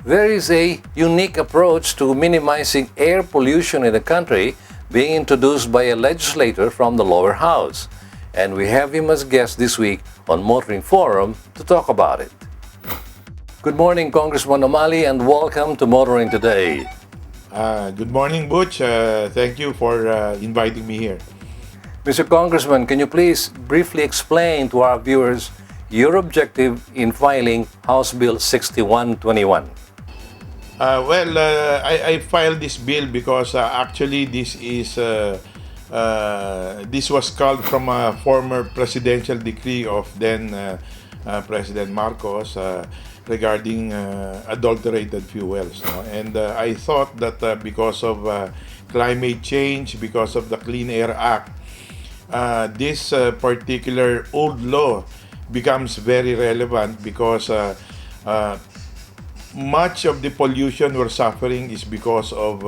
There is a unique approach to minimizing air pollution in the country being introduced by a legislator from the lower house. And we have him as guest this week on Motoring Forum to talk about it. Good morning, Congressman Umali, and welcome to Motoring Today. Good morning, Butch. Thank you for inviting me here. Mr. Congressman, can you please briefly explain to our viewers your objective in filing House Bill 6121? I filed this bill because actually this was called from a former presidential decree of then President Marcos regarding adulterated fuels. No? And I thought that because of climate change, because of the Clean Air Act, this particular old law becomes very relevant because much of the pollution we're suffering is because of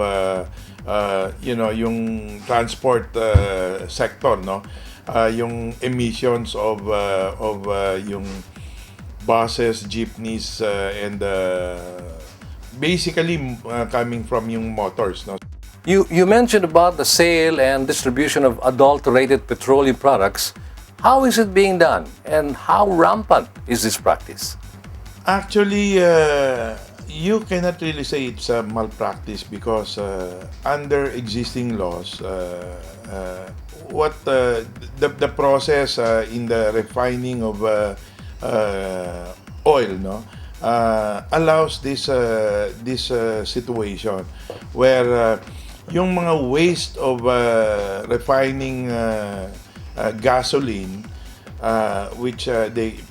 yung transport sector, no, yung emissions of yung buses, jeepneys, and basically coming from yung motors, no. You mentioned about the sale and distribution of adulterated petroleum products. How is it being done, and how rampant is this practice? Actually, you cannot really say it's a malpractice because under existing laws, what the process in the refining of oil, no, allows this situation where yung mga waste of refining gasoline, which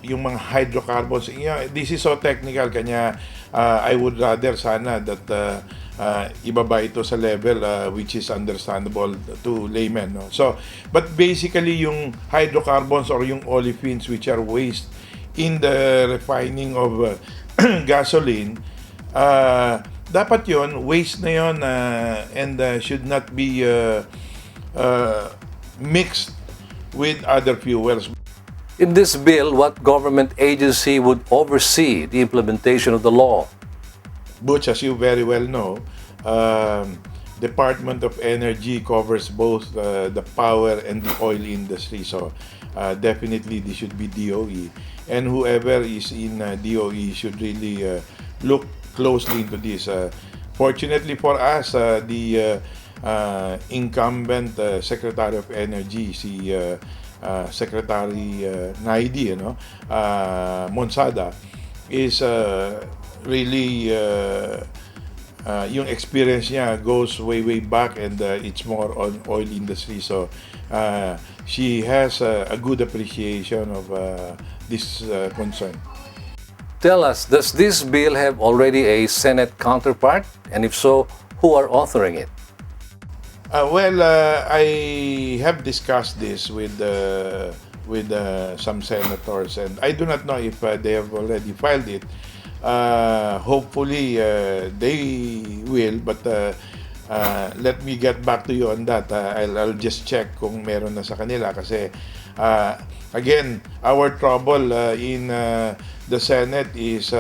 yung mga hydrocarbons, this is so technical kanya I would rather sana that ibaba ito sa level which is understandable to laymen, no? So but basically yung hydrocarbons or yung olefins which are waste in the refining of gasoline, dapat yon, waste na yon, and should not be mixed with other fuels. In this bill, what government agency would oversee the implementation of the law? Butch, as you very well know, Department of Energy covers both the power and the oil industry. So definitely this should be DOE. And whoever is in DOE should really look closely into this. Fortunately for us, the incumbent Secretary of Energy, Secretary Naidi, Monsada, is really yung experience niya goes way back, and it's more on oil industry. So she has a good appreciation of this concern. Tell us, does this bill have already a Senate counterpart? And if so, who are authoring it? I have discussed this with some senators, and I do not know if they have already filed it. Hopefully, they will, but let me get back to you on that. I'll just check kung meron na sa kanila kasi again, our trouble in the Senate is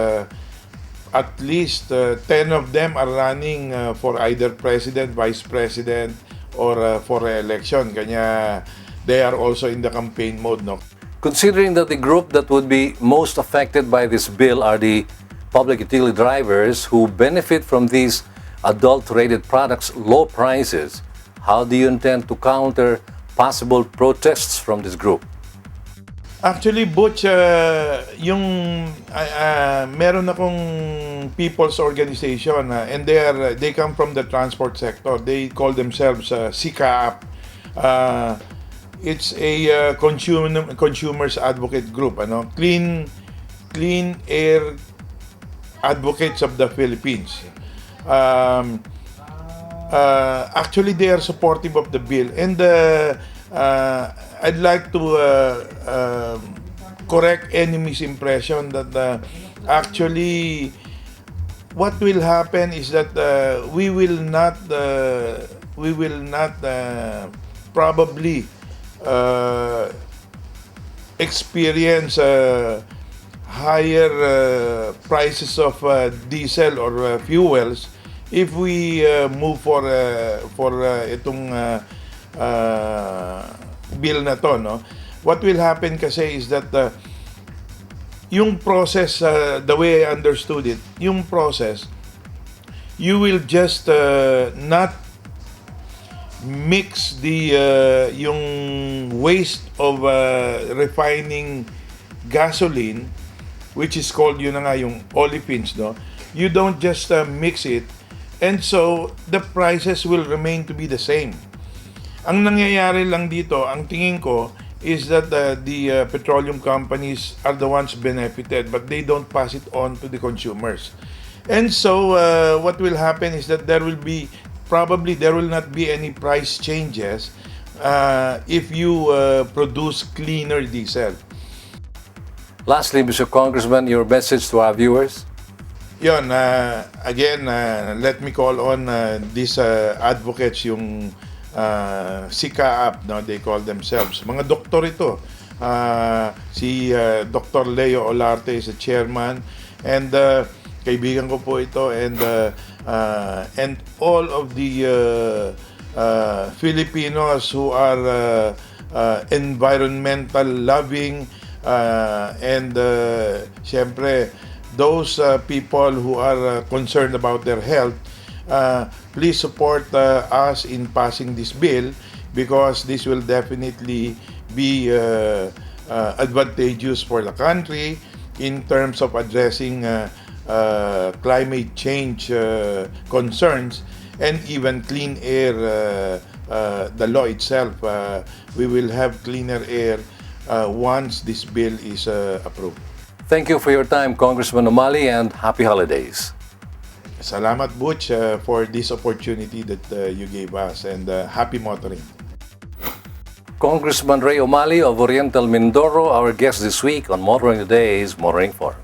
at least 10 of them are running for either president, vice president, or for re-election. Kanya they are also in the campaign mode, no? Considering that the group that would be most affected by this bill are the public utility drivers who benefit from these adulterated products' low prices, how do you intend to counter possible protests from this group? Actually, Butch, yung meron akong people's organization, and they come from the transport sector. They call themselves CICAP. It's a consumers advocate group, Clean Air Advocates of the Philippines. Actually, they are supportive of the bill, and I'd like to correct any misimpression that actually what will happen is that we will not probably experience higher prices of diesel or fuels if we move for itong bill na to, no? What will happen kasi is that yung process, the way I understood it, yung process, you will just not mix the yung waste of refining gasoline, which is called, yun na nga, yung olefins, no? You don't just mix it, and so the prices will remain to be the same. Ang nangyayari lang dito, ang tingin ko, is that the petroleum companies are the ones benefited, but they don't pass it on to the consumers. And so what will happen is that there will not be any price changes if you produce cleaner diesel. Lastly, Mr. Congressman, your message to our viewers? Yun, again, let me call on these advocates, yung SICAAP, no, they call themselves. Mga doktor ito. Si Dr. Leo Olarte is the chairman, and kaibigan ko po ito, and all of the Filipinos who are environmental loving, and syempre those people who are concerned about their health. Please support us in passing this bill, because this will definitely be advantageous for the country in terms of addressing climate change concerns, and even clean air, the law itself. We will have cleaner air once this bill is approved. Thank you for your time, Congressman Umali, and happy holidays. Salamat, Butch, for this opportunity that you gave us, and happy motoring. Congressman Rey Umali of Oriental Mindoro, our guest this week on Motoring Today's Motoring Forum.